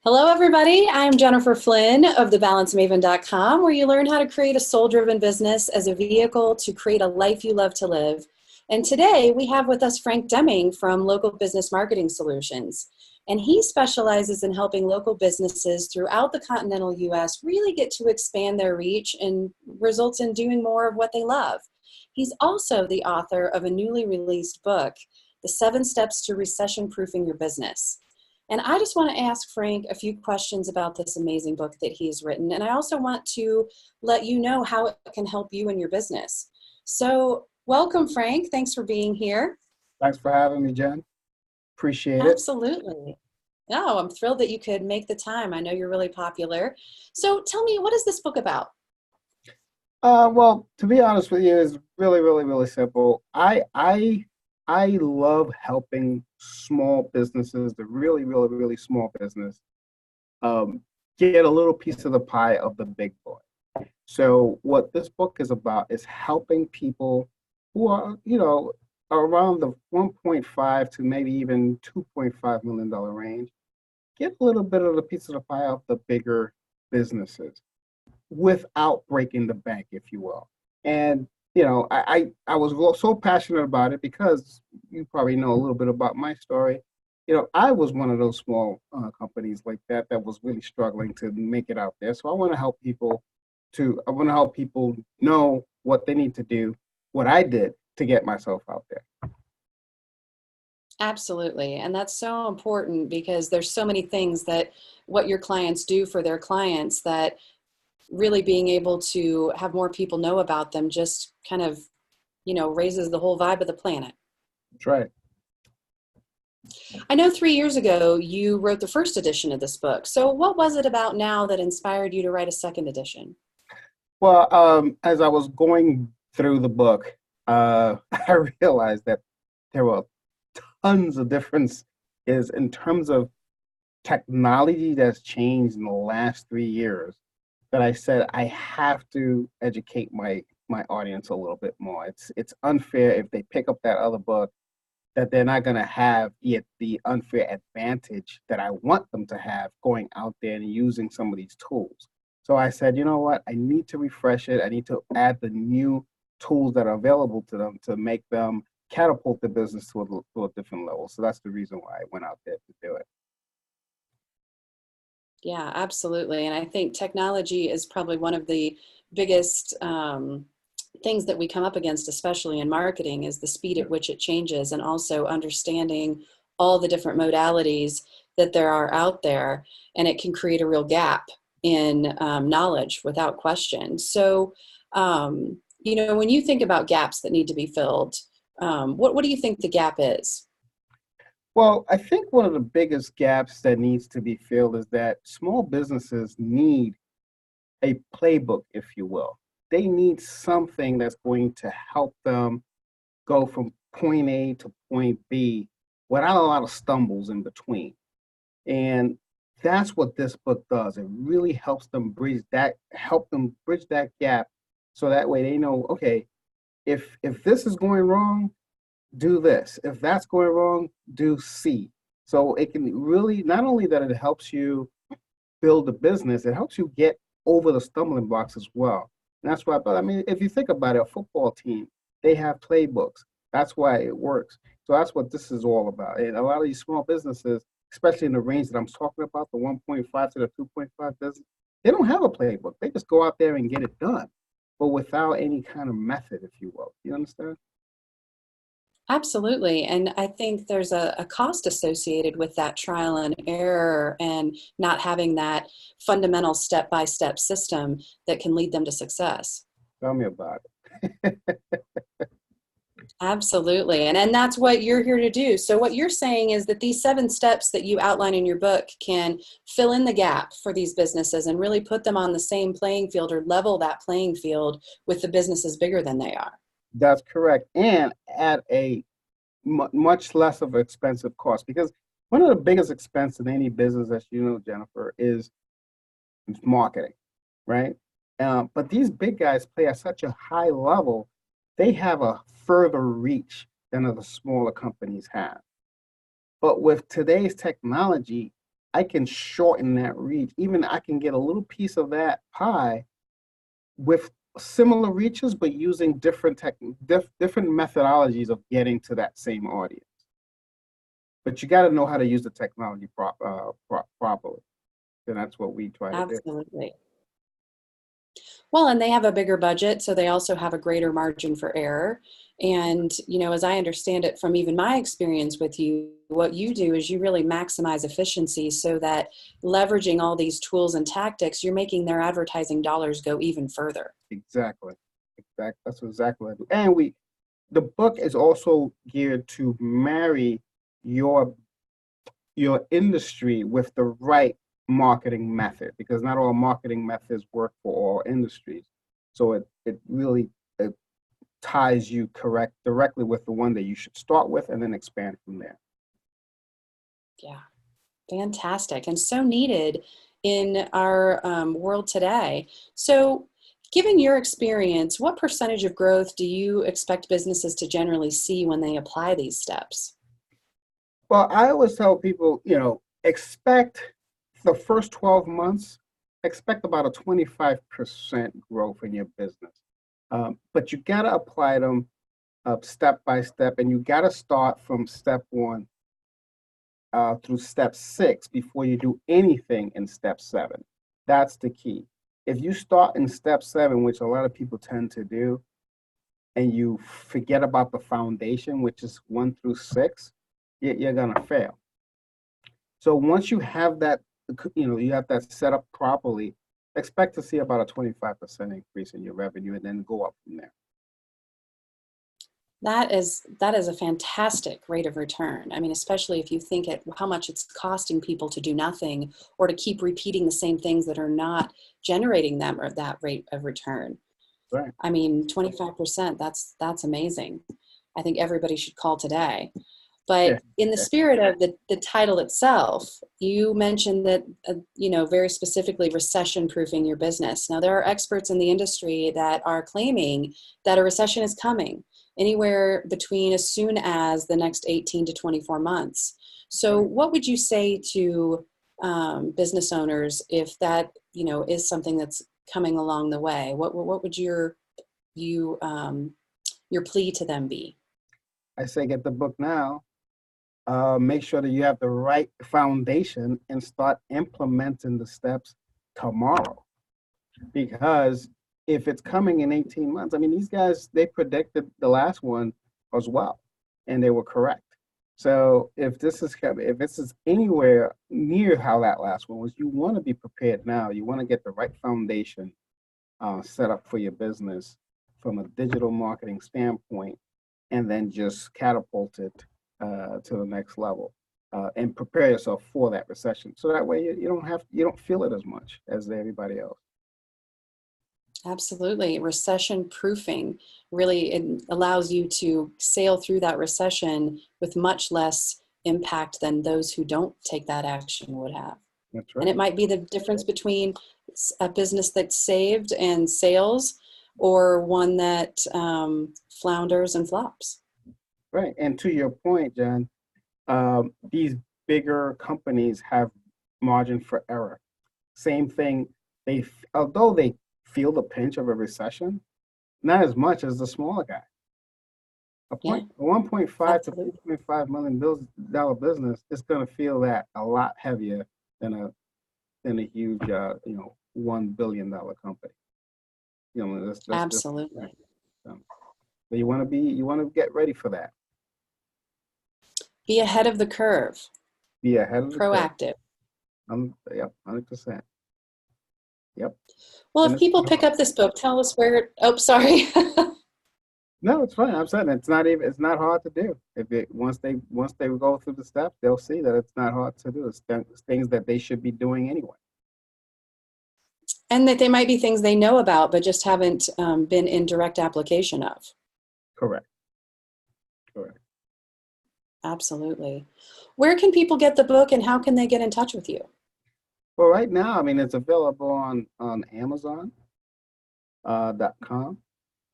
Hello, everybody. I'm Jennifer Flynn of thebalancemaven.com, where you learn how to create a soul-driven business as a vehicle to create a life you love to live. And today we have with us Frank Deming from Local Business Marketing Solutions. And he specializes in helping local businesses throughout the continental U.S. really get to expand their reach and results in doing more of what they love. He's also the author of a newly released book, The 7 Steps to Recession-Proofing Your Business. And I just want to ask Frank a few questions about this amazing book that he's written. And I also want to let you know how it can help you in your business. So welcome, Frank. Thanks for being here. Thanks for having me, Jen. Appreciate it. Absolutely. No, I'm thrilled that you could make the time. I know you're really popular. So tell me, what is this book about? Well, to be honest with you, it's really simple. I love helping small businesses, the really small business, get a little piece of the pie of the big boy. So what this book is about is helping people who are, around the 1.5 to maybe even $2.5 million range, get a little bit of the piece of the pie of the bigger businesses without breaking the bank, if you will. And I was so passionate about it because you probably know a little bit about my story. I was one of those small companies like that was really struggling to make it out there. So I want to help people know what they need to do, what I did to get myself out there. Absolutely. And that's so important because there's so many things that what your clients do for their clients that really being able to have more people know about them just kind of, raises the whole vibe of the planet. That's right. I know 3 years ago you wrote the first edition of this book. So what was it about now that inspired you to write a second edition? Well, as I was going through the book, I realized that there were tons of differences in terms of technology that's changed in the last 3 years that I said I have to educate my audience a little bit more. It's unfair if they pick up that other book that they're not going to have yet the unfair advantage that I want them to have going out there and using some of these tools. So I said, you know what? I need to refresh it. I need to add the new tools that are available to them to make them catapult the business to a different level. So that's the reason why I went out there to do it. Yeah, absolutely. And I think technology is probably one of the biggest things that we come up against, especially in marketing, is the speed at which it changes and also understanding all the different modalities that there are out there. And it can create a real gap in knowledge without question. So, when you think about gaps that need to be filled, what do you think the gap is? Well, I think one of the biggest gaps that needs to be filled is that small businesses need a playbook, if you will. They need something that's going to help them go from point A to point B without a lot of stumbles in between. And that's what this book does. It really help them bridge that gap so that way they know, okay, if this is going wrong, do this. If that's going wrong, do C. So it can really, not only that it helps you build a business, it helps you get over the stumbling blocks as well. And that's why, but I mean, if you think about it, a football team, they have playbooks. That's why it works. So that's what this is all about. And a lot of these small businesses, especially in the range that I'm talking about, the 1.5 to the 2.5 business, they don't have a playbook. They just go out there and get it done, but without any kind of method, if you will. You understand? Absolutely. And I think there's a cost associated with that trial and error and not having that fundamental step-by-step system that can lead them to success. Tell me about it. Absolutely. And that's what you're here to do. So what you're saying is that these 7 steps that you outline in your book can fill in the gap for these businesses and really put them on the same playing field or level that playing field with the businesses bigger than they are. That's correct. And at a much less of an expensive cost, because one of the biggest expense in any business, as you know, Jennifer, is marketing, right? But these big guys play at such a high level, they have a further reach than the smaller companies have. But with today's technology, I can shorten that reach. Even I can get a little piece of that pie with similar reaches, but using different methodologies of getting to that same audience. But you got to know how to use the technology properly. And that's what we try to do. Absolutely. Well, and they have a bigger budget, so they also have a greater margin for error. And, as I understand it from even my experience with you, what you do is you really maximize efficiency so that leveraging all these tools and tactics, you're making their advertising dollars go even further. Exactly. That's exactly what I do. And the book is also geared to marry your industry with the right marketing method, because not all marketing methods work for all industries. So it really ties you directly with the one that you should start with and then expand from there. Yeah, fantastic. And so needed in our world today. So, given your experience, what percentage of growth do you expect businesses to generally see when they apply these steps? Well, I always tell people, expect the first 12 months, expect about a 25% growth in your business. But you got to apply them step by step, and you got to start from step 1 through step 6 before you do anything in step 7. That's the key. If you start in step 7, which a lot of people tend to do, and you forget about the foundation, which is 1 through 6, you're gonna fail. So once you have that, you have that set up properly, expect to see about a 25% increase in your revenue, and then go up from there. That is a fantastic rate of return. I mean, especially if you think at how much it's costing people to do nothing or to keep repeating the same things that are not generating them or that rate of return. Right. I mean, 25%, that's amazing. I think everybody should call today. But in the spirit of the title itself, you mentioned that, very specifically recession-proofing your business. Now, there are experts in the industry that are claiming that a recession is coming anywhere between as soon as the next 18 to 24 months. So what would you say to business owners if that, is something that's coming along the way? What would your plea to them be? I say get the book now. Make sure that you have the right foundation and start implementing the steps tomorrow. Because if it's coming in 18 months, I mean, these guys, they predicted the last one as well, and they were correct. So if this is anywhere near how that last one was, you want to be prepared now. You want to get the right foundation set up for your business from a digital marketing standpoint, and then just catapult it to the next level, and prepare yourself for that recession. So that way you don't feel it as much as everybody else. Absolutely. Recession proofing really it allows you to sail through that recession with much less impact than those who don't take that action would have. That's And right. it might be the difference between a business that's saved and sales or one that flounders and flops. Right. And to your point, John, these bigger companies have margin for error. Same thing. Although they feel the pinch of a recession, not as much as the smaller guy. Yeah, 1.5 to absolutely. 2.5 million dollar business is going to feel that a lot heavier than a huge $1 billion company. That's just Absolutely. so you want to get ready for that. Be ahead of the curve, Be ahead of the curve. proactive. Yep, 100%. Yep. Well, And if it's people not pick hard. up this book, tell us where, oh, sorry. No, it's fine. I'm saying it's not hard to do. Once they go through the steps, they'll see that it's not hard to do. It's things that they should be doing anyway. And that they might be things they know about, but just haven't been in direct application of. Correct. Correct. Absolutely. Where can people get the book and how can they get in touch with you? Well, right now, I mean, it's available on Amazon .com,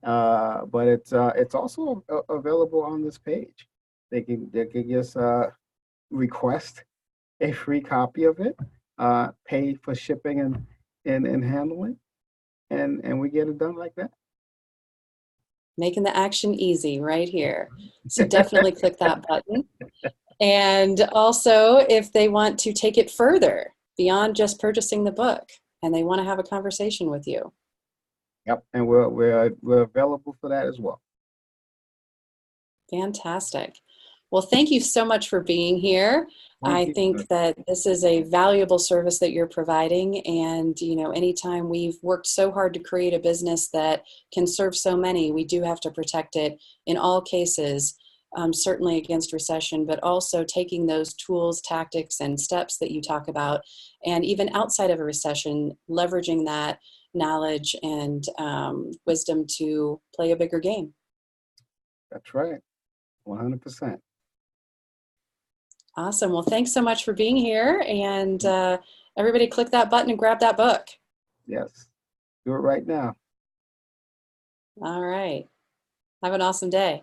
but it's also available on this page. They can just request a free copy of it, pay for shipping and handling, and we get it done like that. Making the action easy right here. So definitely click that button. And also, if they want to take it further beyond just purchasing the book and they want to have a conversation with you. Yep, and we're available for that as well. Fantastic. Well, thank you so much for being here. Thank I you. think that this is a valuable service that you're providing. And, you know, anytime we've worked so hard to create a business that can serve so many, we do have to protect it in all cases, certainly against recession, but also taking those tools, tactics, and steps that you talk about. And even outside of a recession, leveraging that knowledge and wisdom to play a bigger game. That's right, 100%. Awesome. Well, thanks so much for being here. And everybody click that button and grab that book. Yes, do it right now. All right. Have an awesome day.